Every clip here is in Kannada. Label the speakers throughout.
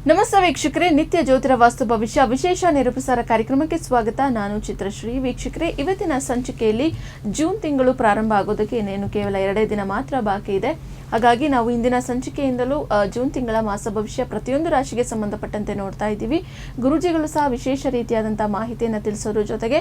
Speaker 1: ನಮಸ್ತೆ ವೀಕ್ಷಕರೇ, ನಿತ್ಯ ಜ್ಯೋತಿರ ವಾಸ್ತು ಭವಿಷ್ಯ ವಿಶೇಷ ನೇರಪ್ರಸಾರ ಕಾರ್ಯಕ್ರಮಕ್ಕೆ ಸ್ವಾಗತ. ನಾನು ಚಿತ್ರಶ್ರೀ. ವೀಕ್ಷಕರೇ, ಇವತ್ತಿನ ಸಂಚಿಕೆಯಲ್ಲಿ ಜೂನ್ ತಿಂಗಳು ಪ್ರಾರಂಭ ಆಗೋದಕ್ಕೆ ಇನ್ನೇನು ಕೇವಲ 2 ದಿನ ಮಾತ್ರ ಬಾಕಿ ಇದೆ. ಹಾಗಾಗಿ ನಾವು ಇಂದಿನ ಸಂಚಿಕೆಯಿಂದಲೂ ಜೂನ್ ತಿಂಗಳ ಮಾಸ ಭವಿಷ್ಯ ಪ್ರತಿಯೊಂದು ರಾಶಿಗೆ ಸಂಬಂಧಪಟ್ಟಂತೆ ನೋಡ್ತಾ ಇದ್ದೀವಿ. ಗುರುಜಿಗಳು ಸಹ ವಿಶೇಷ ರೀತಿಯಾದಂತಹ ಮಾಹಿತಿಯನ್ನು ತಿಳಿಸೋದ್ರ ಜೊತೆಗೆ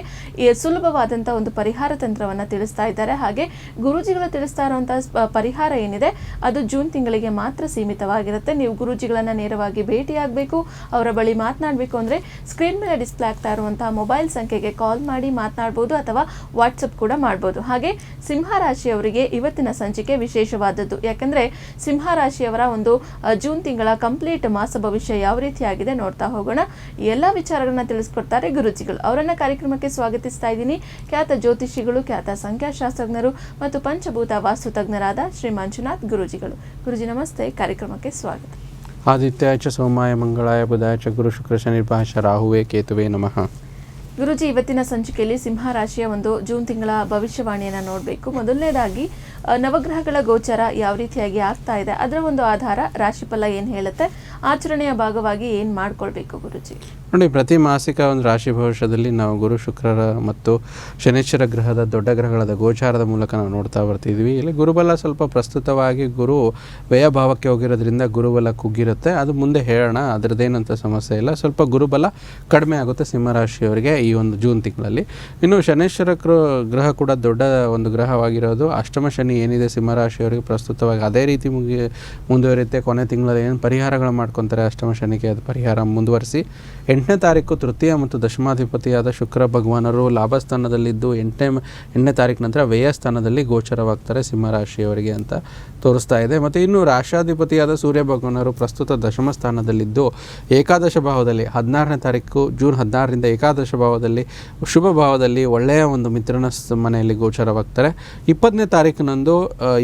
Speaker 1: ಸುಲಭವಾದಂಥ ಒಂದು ಪರಿಹಾರ ತಂತ್ರವನ್ನು ತಿಳಿಸ್ತಾ ಇದ್ದಾರೆ. ಹಾಗೆ ಗುರುಜಿಗಳು ತಿಳಿಸ್ತಾ ಇರುವಂತಹ ಪರಿಹಾರ ಏನಿದೆ ಅದು ಜೂನ್ ತಿಂಗಳಿಗೆ ಮಾತ್ರ ಸೀಮಿತವಾಗಿರುತ್ತೆ. ನೀವು ಗುರುಜಿಗಳನ್ನ ನೇರವಾಗಿ ಭೇಟಿಯಾಗಬೇಕು, ಅವರ ಬಳಿ ಮಾತನಾಡಬೇಕು ಅಂದರೆ ಸ್ಕ್ರೀನ್ ಮೇಲೆ ಡಿಸ್ಪ್ಲೇ ಆಗ್ತಾ ಇರುವಂತಹ ಮೊಬೈಲ್ ಸಂಖ್ಯೆಗೆ ಕಾಲ್ ಮಾಡಿ ಮಾತನಾಡಬಹುದು ಅಥವಾ ವಾಟ್ಸಪ್ ಕೂಡ ಮಾಡಬಹುದು. ಹಾಗೆ ಸಿಂಹ ರಾಶಿಯವರಿಗೆ ಇವತ್ತಿನ ಸಂಚಿಕೆ ವಿಶೇಷವಾದದ್ದು. ಯಾಕಂದ್ರೆ ಸಿಂಹ ರಾಶಿಯವರ ಒಂದು ಜೂನ್ ತಿಂಗಳ ಕಂಪ್ಲೀಟ್ ಮಾಸ ಭವಿಷ್ಯ ಯಾವ ರೀತಿಯಾಗಿದೆ ನೋಡ್ತಾ ಹೋಗೋಣ. ಎಲ್ಲ ವಿಚಾರಗಳನ್ನ ತಿಳಿಸ್ಕೊಡ್ತಾರೆ ಗುರುಜಿಗಳು. ಅವರನ್ನ ಕಾರ್ಯಕ್ರಮಕ್ಕೆ ಸ್ವಾಗತಿಸ್ತಾ ಇದ್ದೀನಿ. ಖ್ಯಾತ ಜ್ಯೋತಿಷಿಗಳು, ಖ್ಯಾತ ಸಂಖ್ಯಾಶಾಸ್ತ್ರಜ್ಞರು ಮತ್ತು ಪಂಚಭೂತ ವಾಸ್ತು ತಜ್ಞರಾದ ಶ್ರೀ ಮಂಜುನಾಥ್ ಗುರುಜಿಗಳು. ಗುರುಜಿ ನಮಸ್ತೆ, ಕಾರ್ಯಕ್ರಮಕ್ಕೆ ಸ್ವಾಗತ.
Speaker 2: ಆದಿತ್ಯಾಯ ಚ ಸೋಮಾಯ ಮಂಗಳಾಯ ಬುಧಾಯ ಚ ಗುರು ಶುಕ್ರ ಶನಿರ್ಭಾಷ ರಾಹುವೇ ಕೇತುವೆ ನಮಃ.
Speaker 1: ಗುರುಜಿ, ಇವತ್ತಿನ ಸಂಚಿಕೆಯಲ್ಲಿ ಸಿಂಹ ರಾಶಿಯ ಒಂದು ಜೂನ್ ತಿಂಗಳ ಭವಿಷ್ಯವಾಣಿಯನ್ನು ನೋಡಬೇಕು. ಮೊದಲನೇದಾಗಿ ನವಗ್ರಹಗಳ ಗೋಚರ ಯಾವ ರೀತಿಯಾಗಿ ಆಗ್ತಾ ಇದೆ, ಅದರ ಒಂದು ಆಧಾರ ರಾಶಿಫಲ ಏನು ಹೇಳುತ್ತೆ, ಆಚರಣೆಯ ಭಾಗವಾಗಿ ಏನು ಮಾಡ್ಕೊಳ್ಬೇಕು ಗುರುಜಿ?
Speaker 2: ನೋಡಿ, ಪ್ರತಿ ಮಾಸಿಕ ಒಂದು ರಾಶಿ ಭವಿಷ್ಯದಲ್ಲಿ ನಾವು ಗುರು ಶುಕ್ರರ ಮತ್ತು ಶನಿಶ್ಚರ ಗ್ರಹದ ದೊಡ್ಡ ಗ್ರಹಗಳಾದ ಗೋಚಾರದ ಮೂಲಕ ನಾವು ನೋಡ್ತಾ ಬರ್ತಿದ್ವಿ. ಇಲ್ಲಿ ಗುರುಬಲ ಸ್ವಲ್ಪ ಪ್ರಸ್ತುತವಾಗಿ ಗುರು ವ್ಯಯಭಾವಕ್ಕೆ ಹೋಗಿರೋದ್ರಿಂದ ಗುರುಬಲ ಕುಗ್ಗಿರುತ್ತೆ. ಅದು ಮುಂದೆ ಹೇಳೋಣ, ಅದರದ್ದೇನಂತ ಸಮಸ್ಯೆ ಇಲ್ಲ. ಸ್ವಲ್ಪ ಗುರುಬಲ ಕಡಿಮೆ ಆಗುತ್ತೆ ಸಿಂಹರಾಶಿಯವರಿಗೆ ಈ ಒಂದು ಜೂನ್ ತಿಂಗಳಲ್ಲಿ. ಇನ್ನು ಶನಿಶ್ಚರ ಗ್ರಹ ಕೂಡ ದೊಡ್ಡ ಒಂದು ಗ್ರಹವಾಗಿರೋದು. ಅಷ್ಟಮ ಶನಿ ಏನಿದೆ ಸಿಂಹರಾಶಿಯವರಿಗೆ ಪ್ರಸ್ತುತವಾಗಿ ಅದೇ ರೀತಿ ಮುಂದುವರಿಯುತ್ತೆ. ಕೊನೆ ತಿಂಗಳಲ್ಲಿ ಏನು ಪರಿಹಾರಗಳು ಮಾಡ್ಕೊತಾರೆ ಅಷ್ಟಮ ಶನಿಗೆ, ಅದು ಪರಿಹಾರ ಮುಂದುವರಿಸಿ 8ನೇ ತಾರೀಕು ತೃತೀಯ ಮತ್ತು ದಶಮಾಧಿಪತಿಯಾದ ಶುಕ್ರ ಭಗವಾನರು ಲಾಭಸ್ಥಾನದಲ್ಲಿದ್ದು 8ನೇ ತಾರೀಕು ನಂತರ ವ್ಯಯ ಸ್ಥಾನದಲ್ಲಿ ಗೋಚರವಾಗ್ತಾರೆ ಸಿಂಹರಾಶಿಯವರಿಗೆ ಅಂತ ತೋರಿಸ್ತಾ ಇದೆ. ಮತ್ತು ಇನ್ನು ರಾಷ್ಟ್ರಾಧಿಪತಿಯಾದ ಸೂರ್ಯ ಭಗವಾನರು ಪ್ರಸ್ತುತ ದಶಮ ಸ್ಥಾನದಲ್ಲಿದ್ದು ಏಕಾದಶ ಭಾವದಲ್ಲಿ 16ನೇ ತಾರೀಕು ಜೂನ್ 16ರಿಂದ ಏಕಾದಶ ಭಾವದಲ್ಲಿ ಶುಭ ಭಾವದಲ್ಲಿ ಒಳ್ಳೆಯ ಒಂದು ಮಿತ್ರನ ಮನೆಯಲ್ಲಿ ಗೋಚರವಾಗ್ತಾರೆ. 20ನೇ ತಾರೀಕಿನಂದು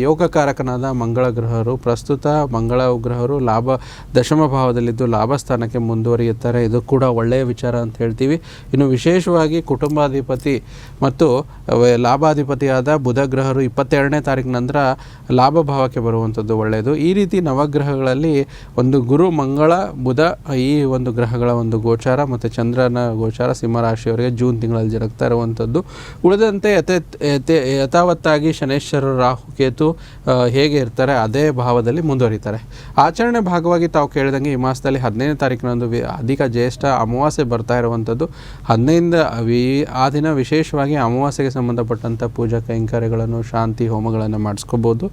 Speaker 2: ಯೋಗಕಾರಕನಾದ ಮಂಗಳ ಗ್ರಹರು ಪ್ರಸ್ತುತ ಮಂಗಳ ಗ್ರಹರು ದಶಮ ಭಾವದಲ್ಲಿದ್ದು ಲಾಭ ಸ್ಥಾನಕ್ಕೆ ಮುಂದುವರಿಯುತ್ತಾರೆ. ಇದು ಕೂಡ ಒಳ್ಳೆಯ ವಿಚಾರ ಅಂತ ಹೇಳ್ತೀವಿ. ಇನ್ನು ವಿಶೇಷವಾಗಿ ಕುಟುಂಬಾಧಿಪತಿ ಮತ್ತು ಲಾಭಾಧಿಪತಿಯಾದ ಬುಧ ಗ್ರಹರು 22ನೇ ತಾರೀಕು ನಂತರ ಲಾಭ ಭಾವಕ್ಕೆ ಬರುವಂಥದ್ದು ಒಳ್ಳೆಯದು. ಈ ರೀತಿ ನವಗ್ರಹಗಳಲ್ಲಿ ಒಂದು ಗುರು, ಮಂಗಳ, ಬುಧ ಈ ಒಂದು ಗ್ರಹಗಳ ಒಂದು ಗೋಚಾರ ಮತ್ತು ಚಂದ್ರನ ಗೋಚಾರ ಸಿಂಹರಾಶಿಯವರಿಗೆ ಜೂನ್ ತಿಂಗಳಲ್ಲಿ ಜರುಗ್ತಾ ಇರುವಂಥದ್ದು. ಉಳಿದಂತೆ ಯಥಾವತ್ತಾಗಿ ಶನೇಶ್ವರ, ರಾಹು, ಕೇತು ಹೇಗೆ ಇರ್ತಾರೆ ಅದೇ ಭಾವದಲ್ಲಿ ಮುಂದುವರಿತಾರೆ. ಆಚರಣೆ ಭಾಗವಾಗಿ ತಾವು ಕೇಳಿದಂಗೆ ಈ ಮಾಸದಲ್ಲಿ 15ನೇ ತಾರೀಕಿನಂದು ಅಧಿಕ ಜ್ಯೇಷ್ಠ ಅಮಾವಾಸ್ಯೆ ಬರ್ತಾ ಇರುವಂಥದ್ದು. 15 ಆ ದಿನ ವಿಶೇಷವಾಗಿ ಅಮಾವಾಸ್ಯೆಗೆ ಸಂಬಂಧಪಟ್ಟಂಥ ಪೂಜಾ ಕೈಂಕರ್ಯಗಳನ್ನು, ಶಾಂತಿ ಹೋಮಗಳನ್ನು ಮಾಡಿಸ್ಕೋಬೋದು.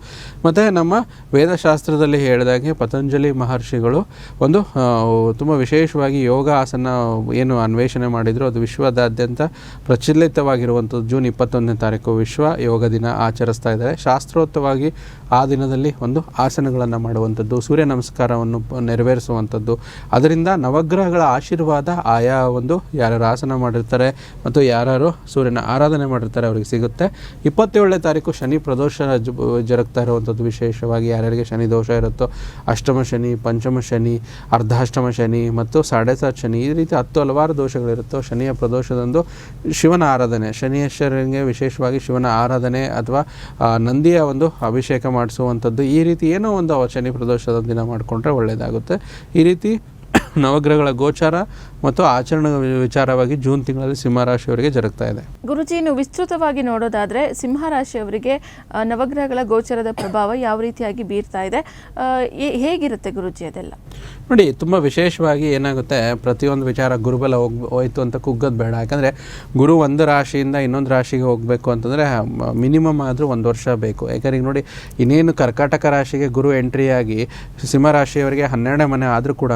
Speaker 2: ಮತ್ತು ನಮ್ಮ ವೇದಶಾಸ್ತ್ರದಲ್ಲಿ ಹೇಳಿದಾಗೆ ಪತಂಜಲಿ ಮಹರ್ಷಿಗಳು ಒಂದು ತುಂಬ ವಿಶೇಷವಾಗಿ ಯೋಗ ಆಸನ ಏನು ಅನ್ವೇಷಣೆ ಮಾಡಿದ್ರು, ಅದು ವಿಶ್ವದಾದ್ಯಂತ ಪ್ರಚಲಿತವಾಗಿರುವಂಥದ್ದು. ಜೂನ್ 21ನೇ ತಾರೀಕು ವಿಶ್ವ ಯೋಗ ದಿನ ಆಚರಿಸ್ತಾ ಇದ್ದಾರೆ. ಶಾಸ್ತ್ರೋಕ್ತವಾಗಿ ಆ ದಿನದಲ್ಲಿ ಒಂದು ಆಸನಗಳನ್ನು ಮಾಡುವಂಥದ್ದು, ಸೂರ್ಯ ನಮಸ್ಕಾರವನ್ನು ನೆರವೇರಿಸುವಂಥದ್ದು. ಅದರಿಂದ ನವಗ್ರಹಗಳ ಆಶೀರ್ವಾದ ಆಯಾ ಒಂದು ಯಾರ್ಯಾರು ಆಸನ ಮಾಡಿರ್ತಾರೆ ಮತ್ತು ಯಾರ್ಯಾರು ಸೂರ್ಯನ ಆರಾಧನೆ ಮಾಡಿರ್ತಾರೆ ಅವರಿಗೆ ಸಿಗುತ್ತೆ. 27ನೇ ತಾರೀಕು ಶನಿ ಪ್ರದೋಷ ಜರುಗ್ತಾ ಇರುವಂಥದ್ದು. ವಿಶೇಷವಾಗಿ ಯಾರ್ಯಾರಿಗೆ ಶನಿ ದೋಷ ಇರುತ್ತೋ, ಅಷ್ಟಮ ಶನಿ, ಪಂಚಮ ಶನಿ, ಅರ್ಧಾಷ್ಟಮ ಶನಿ ಮತ್ತು 7.5 ಶನಿ, ಈ ರೀತಿ 10 ಹಲವಾರು ದೋಷಗಳಿರುತ್ತೋ ಶನಿಯ ಪ್ರದೋಷದಂದು ಶಿವನ ಆರಾಧನೆ, ಶನಿಯೇಶ್ವರನಿಗೆ ವಿಶೇಷವಾಗಿ ಶಿವನ ಆರಾಧನೆ ಅಥವಾ ನಂದಿಯ ಒಂದು ಅಭಿಷೇಕ ಮಾಡಿಸುವಂಥದ್ದು, ಈ ರೀತಿ ಏನೋ ಒಂದು ಶನಿ ಪ್ರದೋಷದ ದಿನ ಮಾಡಿಕೊಂಡ್ರೆ ಒಳ್ಳೆಯದಾಗುತ್ತೆ. ಈ ರೀತಿ ನವಗ್ರಹಗಳ ಗೋಚಾರ ಮತ್ತು ಆಚರಣೆ ವಿಚಾರವಾಗಿ ಜೂನ್ ತಿಂಗಳಲ್ಲಿ ಸಿಂಹರಾಶಿಯವರಿಗೆ ಜರುಗ್ತಾ ಇದೆ.
Speaker 1: ಗುರುಜಿ, ಇನ್ನು ವಿಸ್ತೃತವಾಗಿ ನೋಡೋದಾದ್ರೆ ಸಿಂಹರಾಶಿಯವರಿಗೆ ನವಗ್ರಹಗಳ ಗೋಚರದ ಪ್ರಭಾವ ಯಾವ ರೀತಿಯಾಗಿ ಬೀರ್ತಾ ಇದೆ, ಹೇಗಿರುತ್ತೆ ಗುರುಜಿ ಅದೆಲ್ಲ?
Speaker 2: ನೋಡಿ, ತುಂಬ ವಿಶೇಷವಾಗಿ ಏನಾಗುತ್ತೆ, ಪ್ರತಿಯೊಂದು ವಿಚಾರ ಗುರುಬಲ ಹೋಯ್ತು ಅಂತ ಕುಗ್ಗೋದು ಬೇಡ. ಯಾಕಂದರೆ ಗುರು ಒಂದು ರಾಶಿಯಿಂದ ಇನ್ನೊಂದು ರಾಶಿಗೆ ಹೋಗಬೇಕು ಅಂತಂದರೆ ಮಿನಿಮಮ್ ಆದರೂ 1 ವರ್ಷ ಬೇಕು. ಯಾಕಂದ್ರೆ ಈಗ ನೋಡಿ, ಇನ್ನೇನು ಕರ್ಕಾಟಕ ರಾಶಿಗೆ ಗುರು ಎಂಟ್ರಿಯಾಗಿ ಸಿಂಹರಾಶಿಯವರಿಗೆ 12ನೇ ಮನೆ ಆದರೂ ಕೂಡ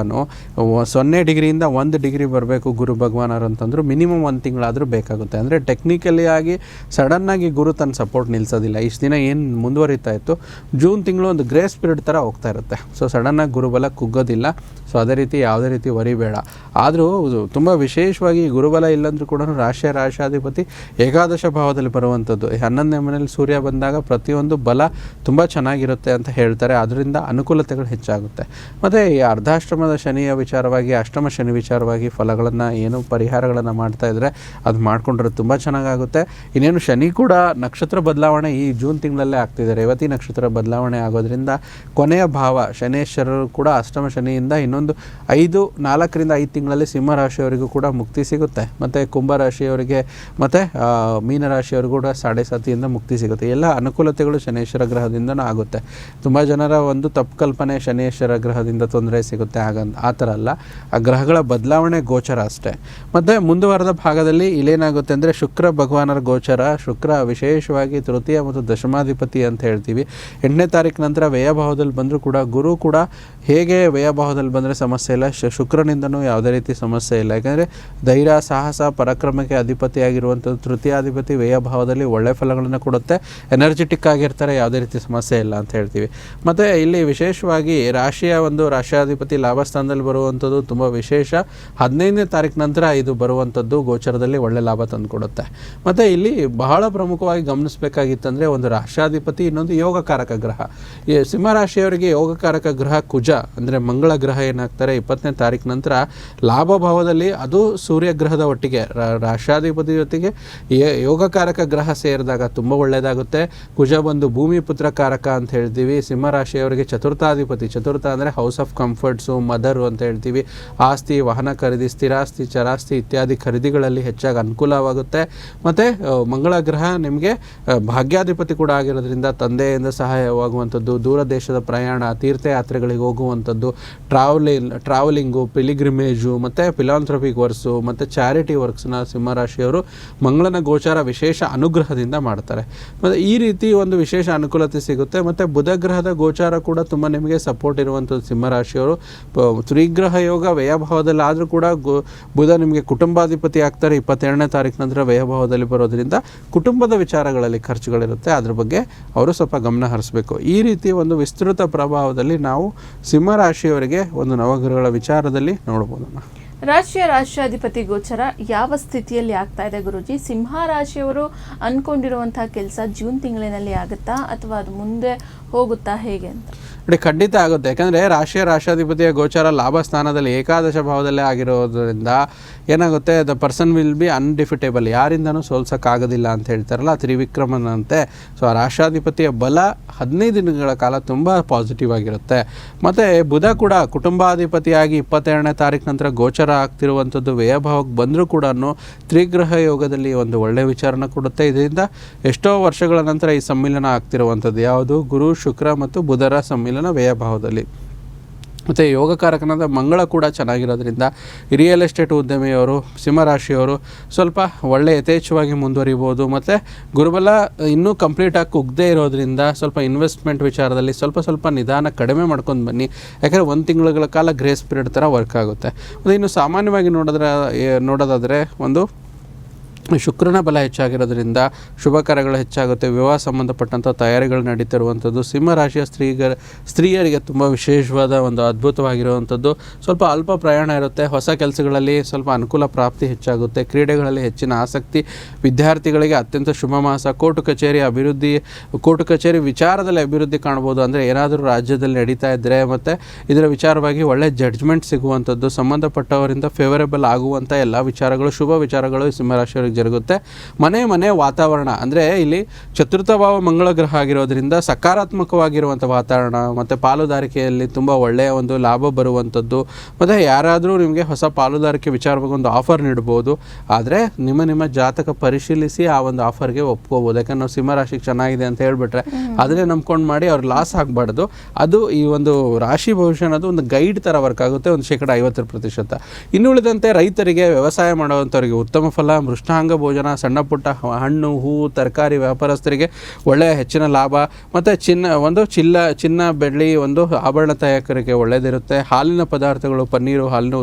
Speaker 2: 0 ಡಿಗ್ರಿಯಿಂದ 1 ಡಿಗ್ರಿ ಬರಬೇಕು ಗುರು ಭಗವಾನರು ಅಂತಂದ್ರು ಮಿನಿಮಮ್ 1 ತಿಂಗಳಾದರೂ ಬೇಕಾಗುತ್ತೆ. ಅಂದರೆ ಟೆಕ್ನಿಕಲಿ ಆಗಿ ಸಡನ್ನಾಗಿ ಗುರು ತನ್ನ ಸಪೋರ್ಟ್ ನಿಲ್ಲಿಸೋದಿಲ್ಲ. ಇಷ್ಟು ದಿನ ಏನು ಮುಂದುವರಿತಾ ಇತ್ತು, ಜೂನ್ ತಿಂಗಳು ಒಂದು ಗ್ರೇಸ್ ಪೀರಿಯಡ್ ಥರ ಹೋಗ್ತಾ ಇರುತ್ತೆ. ಸೊ ಸಡನ್ನಾಗಿ ಗುರುಬಲ ಕುಗ್ಗೋದಿಲ್ಲ. ಸೊ ಅದೇ ರೀತಿ ಯಾವುದೇ ರೀತಿ ವರಿಬೇಡ. ಆದರೂ ತುಂಬ ವಿಶೇಷವಾಗಿ ಗುರುಬಲ ಇಲ್ಲಂದ್ರೂ ಕೂಡ ರಾಶಿಯಾಧಿಪತಿ ಏಕಾದಶ ಭಾವದಲ್ಲಿ ಬರುವಂಥದ್ದು. 11ನೇ ಮನೆಯಲ್ಲಿ ಸೂರ್ಯ ಬಂದಾಗ ಪ್ರತಿಯೊಂದು ಬಲ ತುಂಬ ಚೆನ್ನಾಗಿರುತ್ತೆ ಅಂತ ಹೇಳ್ತಾರೆ. ಅದರಿಂದ ಅನುಕೂಲತೆಗಳು ಹೆಚ್ಚಾಗುತ್ತೆ. ಮತ್ತು ಈ ಅರ್ಧಾಶ್ರಮದ ಶನಿಯ ವಿಚಾರ ವಿಚಾರವಾಗಿ, ಅಷ್ಟಮ ಶನಿ ವಿಚಾರವಾಗಿ ಫಲಗಳನ್ನು ಏನು ಪರಿಹಾರಗಳನ್ನು ಮಾಡ್ತಾ ಇದ್ದರೆ ಅದು ಮಾಡಿಕೊಂಡ್ರೆ ತುಂಬ ಚೆನ್ನಾಗಾಗುತ್ತೆ. ಇನ್ನೇನು ಶನಿ ಕೂಡ ನಕ್ಷತ್ರ ಬದಲಾವಣೆ ಈ ಜೂನ್ ತಿಂಗಳಲ್ಲೇ ಆಗ್ತಿದೆ. ರೇವತಿ ನಕ್ಷತ್ರ ಬದಲಾವಣೆ ಆಗೋದ್ರಿಂದ ಕೊನೆಯ ಭಾವ ಶನೇಶ್ವರರು ಕೂಡ ಅಷ್ಟಮ ಶನಿಯಿಂದ ಇನ್ನೊಂದು 4ರಿಂದ 5 ತಿಂಗಳಲ್ಲಿ ಸಿಂಹ ರಾಶಿಯವರಿಗೂ ಕೂಡ ಮುಕ್ತಿ ಸಿಗುತ್ತೆ. ಮತ್ತು ಕುಂಭರಾಶಿಯವರಿಗೆ ಮತ್ತು ಮೀನರಾಶಿಯವರಿಗೂ ಕೂಡ 7.5 ಮುಕ್ತಿ ಸಿಗುತ್ತೆ. ಎಲ್ಲ ಅನುಕೂಲತೆಗಳು ಶನೇಶ್ವರ ಗ್ರಹದಿಂದನೂ ಆಗುತ್ತೆ. ತುಂಬ ಜನರ ಒಂದು ತಪ್ಪು ಕಲ್ಪನೆ ಶನೇಶ್ವರ ಗ್ರಹದಿಂದ ತೊಂದರೆ ಸಿಗುತ್ತೆ, ಆ ಥರ ಅಲ್ಲ. ಆ ಗ್ರಹಗಳ ಬದಲಾವಣೆ ಗೋಚರ ಅಷ್ಟೇ. ಮತ್ತು ಮುಂದುವರೆದ ಭಾಗದಲ್ಲಿ ಇಲ್ಲೇನಾಗುತ್ತೆ ಅಂದರೆ ಶುಕ್ರ ಭಗವಾನರ ಗೋಚರ. ಶುಕ್ರ ವಿಶೇಷವಾಗಿ ತೃತೀಯ ಮತ್ತು ದಶಮಾಧಿಪತಿ ಅಂತ ಹೇಳ್ತೀವಿ. 8ನೇ ತಾರೀಕು ನಂತರ ವ್ಯಯಭಾವದಲ್ಲಿ ಬಂದರೂ ಕೂಡ ಗುರು ಕೂಡ ಹೇಗೆ ವ್ಯಯಭಾವದಲ್ಲಿ ಬಂದರೆ ಸಮಸ್ಯೆ ಇಲ್ಲ, ಶುಕ್ರನಿಂದನೂ ಯಾವುದೇ ರೀತಿ ಸಮಸ್ಯೆ ಇಲ್ಲ. ಯಾಕಂದರೆ ಧೈರ್ಯ, ಸಾಹಸ, ಪರಾಕ್ರಮಕ್ಕೆ ಅಧಿಪತಿಯಾಗಿರುವಂಥದ್ದು ತೃತೀಯಾಧಿಪತಿ ವ್ಯಯಭಾವದಲ್ಲಿ ಒಳ್ಳೆ ಫಲಗಳನ್ನು ಕೊಡುತ್ತೆ. ಎನರ್ಜೆಟಿಕ್ ಆಗಿರ್ತಾರೆ, ಯಾವುದೇ ರೀತಿ ಸಮಸ್ಯೆ ಇಲ್ಲ ಅಂತ ಹೇಳ್ತೀವಿ. ಮತ್ತು ಇಲ್ಲಿ ವಿಶೇಷವಾಗಿ ರಾಶಿಯಾಧಿಪತಿ ಲಾಭಸ್ಥಾನದಲ್ಲಿ ಬರುವಂಥದ್ದು ತುಂಬ ವಿಶೇಷ. 15ನೇ ತಾರೀಕು ನಂತರ ಇದು ಬರುವಂಥದ್ದು ಗೋಚರದಲ್ಲಿ ಒಳ್ಳೆ ಲಾಭ ತಂದುಕೊಡುತ್ತೆ. ಮತ್ತು ಇಲ್ಲಿ ಬಹಳ ಪ್ರಮುಖವಾಗಿ ಗಮನಿಸಬೇಕಾಗಿತ್ತಂದರೆ ಒಂದು ರಾಷ್ಟ್ರಾಧಿಪತಿ, ಇನ್ನೊಂದು ಯೋಗಕಾರಕ ಗ್ರಹ. ಈ ಸಿಂಹರಾಶಿಯವರಿಗೆ ಯೋಗಕಾರಕ ಗ್ರಹ ಕುಜ ಅಂದರೆ ಮಂಗಳ ಗ್ರಹ ಏನಾಗ್ತಾರೆ 20ನೇ ತಾರೀಕು ನಂತರ ಲಾಭ ಭಾವದಲ್ಲಿ, ಅದು ಸೂರ್ಯಗ್ರಹದ ಒಟ್ಟಿಗೆ ರಾಷ್ಟ್ರಾಧಿಪತಿ ಜೊತೆಗೆ ಯೋಗಕಾರಕ ಗ್ರಹ ಸೇರಿದಾಗ ತುಂಬ ಒಳ್ಳೆಯದಾಗುತ್ತೆ. ಕುಜ ಬಂದು ಭೂಮಿ ಪುತ್ರ ಕಾರಕ ಅಂತ ಹೇಳ್ತೀವಿ. ಸಿಂಹರಾಶಿಯವರಿಗೆ ಚತುರ್ಥಾಧಿಪತಿ, ಚತುರ್ಥ ಅಂದರೆ ಹೌಸ್ ಆಫ್ ಕಂಫರ್ಟ್ಸು, ಮದರು ಅಂತ ಹೇಳ್ತೀವಿ. ಆಸ್ತಿ, ವಾಹನ ಖರೀದಿ, ಸ್ಥಿರಾಸ್ತಿ, ಚರಾಸ್ತಿ ಇತ್ಯಾದಿ ಖರೀದಿಗಳಲ್ಲಿ ಹೆಚ್ಚಾಗಿ ಅನುಕೂಲವಾಗುತ್ತೆ. ಮತ್ತು ಮಂಗಳ ಗ್ರಹ ನಿಮಗೆ ಭಾಗ್ಯಾಧಿಪತಿ ಕೂಡ ಆಗಿರೋದ್ರಿಂದ ತಂದೆಯಿಂದ ಸಹಾಯವಾಗುವಂಥದ್ದು, ದೂರ ದೇಶದ ಪ್ರಯಾಣ, ತೀರ್ಥಯಾತ್ರೆಗಳಿಗೆ ಹೋಗುವಂಥದ್ದು, ಟ್ರಾವೆಲಿಂಗು, ಪಿಲಿಗ್ರಿಮೇಜು ಮತ್ತು ಫಿಲಾಂಥ್ರಪಿಕ್ ವರ್ಕ್ಸು ಮತ್ತು ಚಾರಿಟಿ ವರ್ಕ್ಸ್ನ ಸಿಂಹರಾಶಿಯವರು ಮಂಗಳನ ಗೋಚಾರ ವಿಶೇಷ ಅನುಗ್ರಹದಿಂದ ಮಾಡ್ತಾರೆ. ಮತ್ತು ಈ ರೀತಿ ಒಂದು ವಿಶೇಷ ಅನುಕೂಲತೆ ಸಿಗುತ್ತೆ. ಮತ್ತು ಬುಧ ಗ್ರಹದ ಗೋಚಾರ ಕೂಡ ತುಂಬ ನಿಮಗೆ ಸಪೋರ್ಟ್ ಇರುವಂಥದ್ದು ಸಿಂಹರಾಶಿಯವರು. ತ್ರಿಗ್ರಹ ಯೋಗ ವ್ಯಯಭಾವದಲ್ಲಿ ಆದರೂ ಕೂಡ ಬುಧ ನಿಮಗೆ ಕುಟುಂಬಾಧಿಪತಿ ಆಗ್ತಾರೆ 22ನೇ ತಾರೀಕು ನಂತರ ವ್ಯಯಭಾವದಲ್ಲಿ ಬರೋದ್ರಿಂದ ಕುಟುಂಬದ ವಿಚಾರಗಳಲ್ಲಿ ಖರ್ಚುಗಳಿರುತ್ತೆ. ಅದ್ರ ಬಗ್ಗೆ ಅವರು ಸ್ವಲ್ಪ ಗಮನ ಹರಿಸಬೇಕು. ಈ ರೀತಿ ಒಂದು ವಿಸ್ತೃತ ಪ್ರಭಾವದಲ್ಲಿ ನಾವು ಸಿಂಹರಾಶಿಯವರಿಗೆ ಒಂದು ನವಗ್ರಹಗಳ ವಿಚಾರದಲ್ಲಿ ನೋಡ್ಬೋದು.
Speaker 1: ರಾಷ್ಟ್ರಾಧಿಪತಿ ಗೋಚರ ಯಾವ ಸ್ಥಿತಿಯಲ್ಲಿ ಆಗ್ತಾ ಇದೆ ಗುರುಜಿ? ಸಿಂಹ ರಾಶಿಯವರು ಅನ್ಕೊಂಡಿರುವಂತಹ ಕೆಲಸ ಜೂನ್ ತಿಂಗಳಿನಲ್ಲಿ ಆಗುತ್ತಾ ಅಥವಾ ಅದು ಮುಂದೆ ಹೋಗುತ್ತಾ, ಹೇಗೆ ಅಂತ?
Speaker 2: ನೋಡಿ, ಖಂಡಿತ ಆಗುತ್ತೆ. ಯಾಕಂದರೆ ರಾಷ್ಟ್ರಾಧಿಪತಿಯ ಗೋಚಾರ ಲಾಭ ಸ್ಥಾನದಲ್ಲಿ ಏಕಾದಶ ಭಾವದಲ್ಲೇ ಆಗಿರೋದ್ರಿಂದ ಏನಾಗುತ್ತೆ, ದ ಪರ್ಸನ್ ವಿಲ್ ಬಿ ಅನ್ಡಿಫಿಟೇಬಲ್, ಯಾರಿಂದನೂ ಸೋಲ್ಸೋಕ್ಕಾಗೋದಿಲ್ಲ ಅಂತ ಹೇಳ್ತಾರಲ್ಲ ತ್ರಿವಿಕ್ರಮನಂತೆ. ಸೊ ಆ ರಾಷ್ಟ್ರಾಧಿಪತಿಯ ಬಲ 15 ದಿನಗಳ ಕಾಲ ತುಂಬ ಪಾಸಿಟಿವ್ ಆಗಿರುತ್ತೆ. ಮತ್ತು ಬುಧ ಕೂಡ ಕುಟುಂಬಾಧಿಪತಿಯಾಗಿ 22ನೇ ತಾರೀಕು ನಂತರ ಗೋಚರ ಆಗ್ತಿರುವಂಥದ್ದು ವ್ಯಯಭಾವಕ್ಕೆ ಬಂದರೂ ಕೂಡ ತ್ರಿಗ್ರಹ ಯೋಗದಲ್ಲಿ ಒಂದು ಒಳ್ಳೆಯ ವಿಚಾರನ ಕೊಡುತ್ತೆ. ಇದರಿಂದ ಎಷ್ಟೋ ವರ್ಷಗಳ ನಂತರ ಈ ಸಮ್ಮಿಲನ ಆಗ್ತಿರುವಂಥದ್ದು ಯಾವುದು? ಗುರು, ಶುಕ್ರ ಮತ್ತು ಬುಧರ ಸಮ್ಮಿಲನ ವ್ಯಯಭಾವದಲ್ಲಿ. ಮತ್ತು ಯೋಗಕಾರಕನಾದ ಮಂಗಳ ಕೂಡ ಚೆನ್ನಾಗಿರೋದ್ರಿಂದ ರಿಯಲ್ ಎಸ್ಟೇಟ್ ಉದ್ಯಮಿಯವರು, ಸಿಂಹರಾಶಿಯವರು ಸ್ವಲ್ಪ ಒಳ್ಳೆ ಯಥೇಚ್ಛವಾಗಿ ಮುಂದುವರಿಬೋದು. ಮತ್ತು ಗುರುಬಲ ಇನ್ನೂ ಕಂಪ್ಲೀಟಾಗಿ ಕುಗ್ದೇ ಇರೋದ್ರಿಂದ ಸ್ವಲ್ಪ ಇನ್ವೆಸ್ಟ್ಮೆಂಟ್ ವಿಚಾರದಲ್ಲಿ ಸ್ವಲ್ಪ ನಿಧಾನ ಕಡಿಮೆ ಮಾಡ್ಕೊಂಡು ಬನ್ನಿ. ಯಾಕಂದರೆ 1 ತಿಂಗಳ ಕಾಲ ಗ್ರೇಸ್ ಪೀರಿಯಡ್ ಥರ ವರ್ಕ್ ಆಗುತ್ತೆ. ಮತ್ತು ಇನ್ನು ಸಾಮಾನ್ಯವಾಗಿ ನೋಡೋದಾದರೆ ಒಂದು ಶುಕ್ರನ ಬಲ ಹೆಚ್ಚಾಗಿರೋದ್ರಿಂದ ಶುಭ ಕಾರ್ಯಗಳು ಹೆಚ್ಚಾಗುತ್ತೆ. ವಿವಾಹ ಸಂಬಂಧಪಟ್ಟಂಥ ತಯಾರಿಗಳು ನಡೀತಿರುವಂಥದ್ದು ಸಿಂಹರಾಶಿಯ ಸ್ತ್ರೀಯರಿಗೆ ತುಂಬ ವಿಶೇಷವಾದ ಒಂದು ಅದ್ಭುತವಾಗಿರುವಂಥದ್ದು. ಸ್ವಲ್ಪ ಅಲ್ಪ ಪ್ರಯಾಣ ಇರುತ್ತೆ. ಹೊಸ ಕೆಲಸಗಳಲ್ಲಿ ಸ್ವಲ್ಪ ಅನುಕೂಲ ಪ್ರಾಪ್ತಿ ಹೆಚ್ಚಾಗುತ್ತೆ. ಕ್ರೀಡೆಗಳಲ್ಲಿ ಹೆಚ್ಚಿನ ಆಸಕ್ತಿ. ವಿದ್ಯಾರ್ಥಿಗಳಿಗೆ ಅತ್ಯಂತ ಶುಭ ಮಾಸ. ಕೋರ್ಟು ಕಚೇರಿ ವಿಚಾರದಲ್ಲಿ ಅಭಿವೃದ್ಧಿ ಕಾಣ್ಬೋದು. ಅಂದರೆ ಏನಾದರೂ ರಾಜ್ಯದಲ್ಲಿ ನಡೀತಾ ಇದ್ದರೆ ಮತ್ತು ಇದರ ವಿಚಾರವಾಗಿ ಒಳ್ಳೆ ಜಡ್ಜ್ಮೆಂಟ್ ಸಿಗುವಂಥದ್ದು, ಸಂಬಂಧಪಟ್ಟವರಿಂದ ಫೇವರೇಬಲ್ ಆಗುವಂಥ ಎಲ್ಲ ವಿಚಾರಗಳು, ಶುಭ ವಿಚಾರಗಳು ಸಿಂಹರಾಶಿಯವರಿಗೆ ಜರುಗುತ್ತೆ. ಮನೆ ವಾತಾವರಣ ಅಂದರೆ ಇಲ್ಲಿ ಚತುರ್ಥ ಭಾವ ಮಂಗಳ ಗ್ರಹ ಆಗಿರೋದ್ರಿಂದ ಸಕಾರಾತ್ಮಕವಾಗಿರುವಂಥ ವಾತಾವರಣ ಮತ್ತು ಪಾಲುದಾರಿಕೆಯಲ್ಲಿ ತುಂಬ ಒಳ್ಳೆಯ ಒಂದು ಲಾಭ ಬರುವಂಥದ್ದು. ಮತ್ತು ಯಾರಾದರೂ ನಿಮಗೆ ಹೊಸ ಪಾಲುದಾರಿಕೆ ವಿಚಾರವಾಗಿ ಒಂದು ಆಫರ್ ನೀಡ್ಬೋದು. ಆದರೆ ನಿಮ್ಮ ಜಾತಕ ಪರಿಶೀಲಿಸಿ ಆ ಒಂದು ಆಫರ್ಗೆ ಒಪ್ಕೋಬೋದು. ಯಾಕಂದ್ರೆ ನಾವು ಸಿಂಹರಾಶಿಗೆ ಚೆನ್ನಾಗಿದೆ ಅಂತ ಹೇಳ್ಬಿಟ್ರೆ ಅದನ್ನೇ ನಂಬ್ಕೊಂಡು ಮಾಡಿ ಅವ್ರು ಲಾಸ್ ಆಗಬಾರ್ದು. ಅದು ಈ ಒಂದು ರಾಶಿ ಭವಿಷ್ಯ ಅನ್ನೋದು ಒಂದು ಗೈಡ್ ಥರ ವರ್ಕ್ ಆಗುತ್ತೆ, ಒಂದು 50%. ಇನ್ನುಳಿದಂತೆ ರೈತರಿಗೆ, ವ್ಯವಸಾಯ ಮಾಡುವಂಥವ್ರಿಗೆ ಉತ್ತಮ ಫಲ. ಮೃಷ್ಟಾಂಗ ಭೋಜನ, ಸಣ್ಣ ಪುಟ್ಟ ಹಣ್ಣು, ಹೂವು, ತರಕಾರಿ ವ್ಯಾಪಾರಸ್ಥರಿಗೆ ಒಳ್ಳೆಯ ಹೆಚ್ಚಿನ ಲಾಭ. ಮತ್ತು ಚಿನ್ನ, ಬೆಳ್ಳಿ ಒಂದು ಆಭರಣ ತಯಾರಕರಿಗೆ ಒಳ್ಳೆಯದಿರುತ್ತೆ. ಹಾಲಿನ ಪದಾರ್ಥಗಳು, ಪನ್ನೀರು, ಹಾಲಿನ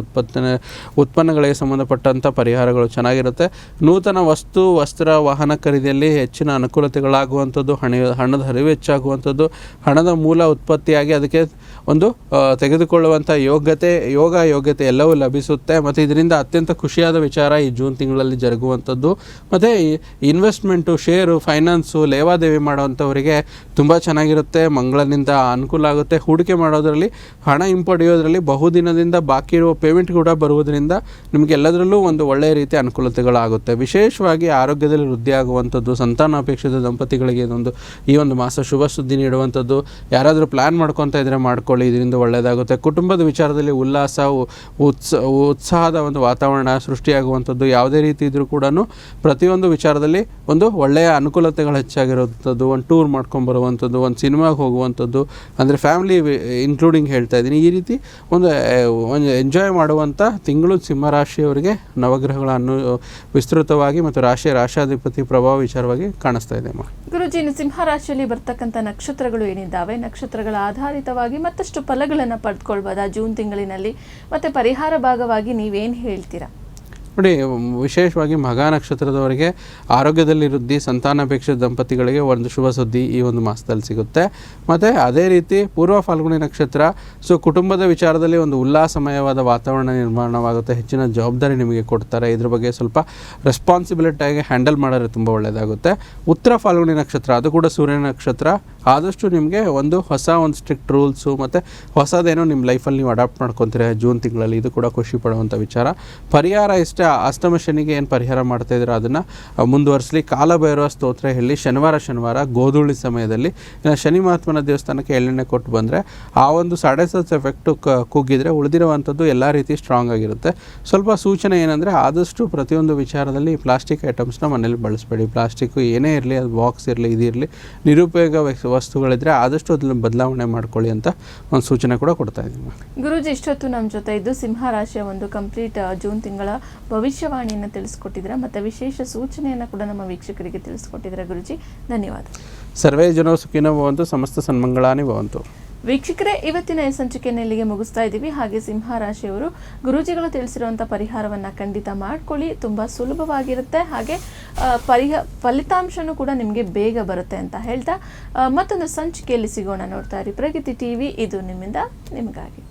Speaker 2: ಉತ್ಪನ್ನಗಳಿಗೆ ಸಂಬಂಧಪಟ್ಟಂಥ ಪರಿಹಾರಗಳು ಚೆನ್ನಾಗಿರುತ್ತೆ. ನೂತನ ವಸ್ತು, ವಸ್ತ್ರ, ವಾಹನ ಖರೀದಿಯಲ್ಲಿ ಹೆಚ್ಚಿನ ಅನುಕೂಲತೆಗಳಾಗುವಂಥದ್ದು. ಹಣದ ಹರಿವು ಹೆಚ್ಚಾಗುವಂಥದ್ದು. ಹಣದ ಮೂಲ ಉತ್ಪತ್ತಿಯಾಗಿ ಅದಕ್ಕೆ ಒಂದು ತೆಗೆದುಕೊಳ್ಳುವಂಥ ಯೋಗ್ಯತೆ ಎಲ್ಲವೂ ಲಭಿಸುತ್ತೆ. ಮತ್ತು ಇದರಿಂದ ಅತ್ಯಂತ ಖುಷಿಯಾದ ವಿಚಾರ ಈ ಜೂನ್ ತಿಂಗಳಲ್ಲಿ ಜರುಗುವಂಥದ್ದು ಮಾಡುವಂಥದ್ದು ಮತ್ತು ಇನ್ವೆಸ್ಟ್ಮೆಂಟು, ಶೇರು, ಫೈನಾನ್ಸು, ಲೇವಾದೇವಿ ಮಾಡೋವಂಥವರಿಗೆ ತುಂಬ ಚೆನ್ನಾಗಿರುತ್ತೆ. ಮಂಗಳನಿಂದ ಅನುಕೂಲ ಆಗುತ್ತೆ. ಹೂಡಿಕೆ ಮಾಡೋದರಲ್ಲಿ, ಹಣ ಹಿಂಪಡೆಯೋದ್ರಲ್ಲಿ, ಬಹುದಿನದಿಂದ ಬಾಕಿ ಇರುವ ಪೇಮೆಂಟ್ ಕೂಡ ಬರುವುದರಿಂದ ನಿಮಗೆ ಎಲ್ಲದರಲ್ಲೂ ಒಂದು ಒಳ್ಳೆಯ ರೀತಿಯ ಅನುಕೂಲತೆಗಳಾಗುತ್ತೆ. ವಿಶೇಷವಾಗಿ ಆರೋಗ್ಯದಲ್ಲಿ ವೃದ್ಧಿ ಆಗುವಂಥದ್ದು, ಸಂತಾನಾಪೇಕ್ಷಿತ ದಂಪತಿಗಳಿಗೆ ಈ ಒಂದು ಮಾಸ ಶುಭ ಸುದ್ದಿ ನೀಡುವಂಥದ್ದು. ಯಾರಾದರೂ ಪ್ಲ್ಯಾನ್ ಮಾಡ್ಕೊತಾ ಇದ್ದರೆ ಮಾಡ್ಕೊಳ್ಳಿ, ಇದರಿಂದ ಒಳ್ಳೆಯದಾಗುತ್ತೆ. ಕುಟುಂಬದ ವಿಚಾರದಲ್ಲಿ ಉಲ್ಲಾಸ, ಉತ್ಸಾಹದ ಒಂದು ವಾತಾವರಣ ಸೃಷ್ಟಿಯಾಗುವಂಥದ್ದು. ಯಾವುದೇ ರೀತಿ ಇದ್ದರೂ ಕೂಡ ಪ್ರತಿಯೊಂದು ವಿಚಾರದಲ್ಲಿ ಒಂದು ಒಳ್ಳೆಯ ಅನುಕೂಲತೆಗಳು ಹೆಚ್ಚಾಗಿರುವಂಥದ್ದು. ಒಂದು ಟೂರ್ ಮಾಡ್ಕೊಂಬರುವಂಥದ್ದು, ಒಂದು ಸಿನಿಮಾಗೆ ಹೋಗುವಂಥದ್ದು, ಅಂದರೆ ಫ್ಯಾಮಿಲಿ ಇನ್ಕ್ಲೂಡಿಂಗ್ ಹೇಳ್ತಾ ಇದ್ದೀನಿ. ಈ ರೀತಿ ಒಂದು ಎಂಜಾಯ್ ಮಾಡುವಂಥ ತಿಂಗಳು ಸಿಂಹರಾಶಿಯವರಿಗೆ ನವಗ್ರಹಗಳನ್ನು ವಿಸ್ತೃತವಾಗಿ ಮತ್ತು ರಾಶಿಯಾಧಿಪತಿ ಪ್ರಭಾವ ವಿಚಾರವಾಗಿ ಕಾಣಿಸ್ತಾ ಇದೆ.
Speaker 1: ಗುರುಜಿ, ಸಿಂಹರಾಶಿಯಲ್ಲಿ ಬರ್ತಕ್ಕಂಥ ನಕ್ಷತ್ರಗಳು ಏನಿದ್ದಾವೆ, ನಕ್ಷತ್ರಗಳ ಆಧಾರಿತವಾಗಿ ಮತ್ತಷ್ಟು ಫಲಗಳನ್ನು ಪಡೆದುಕೊಳ್ಬೋದಾ ಜೂನ್ ತಿಂಗಳಿನಲ್ಲಿ? ಮತ್ತು ಪರಿಹಾರ ಭಾಗವಾಗಿ ನೀವೇನು ಹೇಳ್ತೀರಾ?
Speaker 2: ನೋಡಿ, ವಿಶೇಷವಾಗಿ ಮಘ ನಕ್ಷತ್ರದವರಿಗೆ ಆರೋಗ್ಯದಲ್ಲಿ ವೃದ್ಧಿ, ಸಂತಾನಾಪೇಕ್ಷಿತ ದಂಪತಿಗಳಿಗೆ ಒಂದು ಶುಭ ಸುದ್ದಿ ಈ ಒಂದು ಮಾಸದಲ್ಲಿ ಸಿಗುತ್ತೆ. ಮತ್ತು ಅದೇ ರೀತಿ ಪೂರ್ವ ಫಾಲ್ಗುಣಿ ನಕ್ಷತ್ರ, ಸೊ ಕುಟುಂಬದ ವಿಚಾರದಲ್ಲಿ ಒಂದು ಉಲ್ಲಾಸಮಯವಾದ ವಾತಾವರಣ ನಿರ್ಮಾಣವಾಗುತ್ತೆ. ಹೆಚ್ಚಿನ ಜವಾಬ್ದಾರಿ ನಿಮಗೆ ಕೊಡ್ತಾರೆ. ಇದ್ರ ಬಗ್ಗೆ ಸ್ವಲ್ಪ ರೆಸ್ಪಾನ್ಸಿಬಿಲಿಟಿಯಾಗಿ ಹ್ಯಾಂಡಲ್ ಮಾಡಿದ್ರೆ ತುಂಬ ಒಳ್ಳೆಯದಾಗುತ್ತೆ. ಉತ್ತರ ಫಾಲ್ಗುಣಿ ನಕ್ಷತ್ರ, ಅದು ಕೂಡ ಸೂರ್ಯನ ನಕ್ಷತ್ರ. ಆದಷ್ಟು ನಿಮಗೆ ಒಂದು ಸ್ಟ್ರಿಕ್ಟ್ ರೂಲ್ಸು ಮತ್ತು ಹೊಸದೇನೋ ನಿಮ್ಮ ಲೈಫಲ್ಲಿ ನೀವು ಅಡಾಪ್ಟ್ ಮಾಡ್ಕೊತೀರ ಜೂನ್ ತಿಂಗಳಲ್ಲಿ. ಇದು ಕೂಡ ಖುಷಿ ಪಡುವಂಥ ವಿಚಾರ. ಪರಿಹಾರ ಇಷ್ಟೇ, ಅಷ್ಟಮ ಶನಿಗೆ ಏನು ಪರಿಹಾರ ಮಾಡ್ತಾಯಿದ್ರು ಅದನ್ನು ಮುಂದುವರಿಸಲಿ. ಕಾಲಭೈರವ ಸ್ತೋತ್ರ ಹೇಳಿ ಶನಿವಾರ ಗೋಧೂಳಿ ಸಮಯದಲ್ಲಿ ಶನಿ ಮಹಾತ್ಮನ ದೇವಸ್ಥಾನಕ್ಕೆ ಎಳ್ಳೆಣ್ಣೆ ಕೊಟ್ಟು ಬಂದರೆ ಆ ಒಂದು 7.5 ಎಫೆಕ್ಟು ಕುಗ್ಗಿದ್ರೆ ಉಳಿದಿರುವಂಥದ್ದು ಎಲ್ಲ ರೀತಿ ಸ್ಟ್ರಾಂಗ್ ಆಗಿರುತ್ತೆ. ಸ್ವಲ್ಪ ಸೂಚನೆ ಏನಂದರೆ, ಆದಷ್ಟು ಪ್ರತಿಯೊಂದು ವಿಚಾರದಲ್ಲಿ ಪ್ಲಾಸ್ಟಿಕ್ ಐಟಮ್ಸ್ನ ಮನೇಲಿ ಬಳಸಬೇಡಿ. ಪ್ಲಾಸ್ಟಿಕ್ಕು ಏನೇ ಇರಲಿ, ಅದು ಬಾಕ್ಸ್ ಇರಲಿ, ಇದಿರಲಿ, ನಿರುಪಯೋಗ ವಸ್ತುಗಳಿದ್ರೆ ಆದಷ್ಟು ಅದನ್ನು ಬದಲಾವಣೆ ಮಾಡ್ಕೊಳ್ಳಿ ಅಂತ ಒಂದು ಸೂಚನೆ ಕೂಡ ಕೊಡ್ತಾ ಇದ್ದೀನಿ.
Speaker 1: ಗುರೂಜಿ, ಇಷ್ಟೊತ್ತು ನಮ್ಮ ಜೊತೆ ಇದ್ದು ಸಿಂಹ ರಾಶಿಯ ಒಂದು ಕಂಪ್ಲೀಟ್ ಜೂನ್ ತಿಂಗಳ ಭವಿಷ್ಯವಾಣಿಯನ್ನು ತಿಳಿಸ್ಕೊಟ್ಟಿದ್ದೀರಾ ಮತ್ತು ವಿಶೇಷ ಸೂಚನೆಯನ್ನು ಕೂಡ ನಮ್ಮ ವೀಕ್ಷಕರಿಗೆ ತಿಳಿಸ್ಕೊಟ್ಟಿದ್ದೀರಾ. ಗುರುಜಿ, ಧನ್ಯವಾದ.
Speaker 2: ಸರ್ವೇ ಜನೋ ಸುಖಿನೋ ಭವಂತು, ಸಮಸ್ತ ಸನ್ಮಂಗಳಾನಿ ಭವಂತು.
Speaker 1: ವೀಕ್ಷಕರೇ, ಇವತ್ತಿನ ಸಂಚಿಕೆಯನ್ನು ಇಲ್ಲಿಗೆ ಮುಗಿಸ್ತಾ ಇದ್ದೀವಿ. ಹಾಗೆ ಸಿಂಹ ರಾಶಿಯವರು ಗುರೂಜಿಗಳು ತಿಳಿಸಿರುವಂಥ ಪರಿಹಾರವನ್ನು ಖಂಡಿತ ಮಾಡ್ಕೊಳ್ಳಿ. ತುಂಬ ಸುಲಭವಾಗಿರುತ್ತೆ. ಹಾಗೆ ಫಲಿತಾಂಶನೂ ಕೂಡ ನಿಮಗೆ ಬೇಗ ಬರುತ್ತೆ ಅಂತ ಹೇಳ್ತಾ ಮತ್ತೊಂದು ಸಂಚಿಕೆಯಲ್ಲಿ ಸಿಗೋಣ. ನೋಡ್ತಾ ಇರಿ ಪ್ರಗತಿ ಟಿವಿ, ಇದು ನಿಮ್ಮಿಂದ ನಿಮಗಾಗಿ.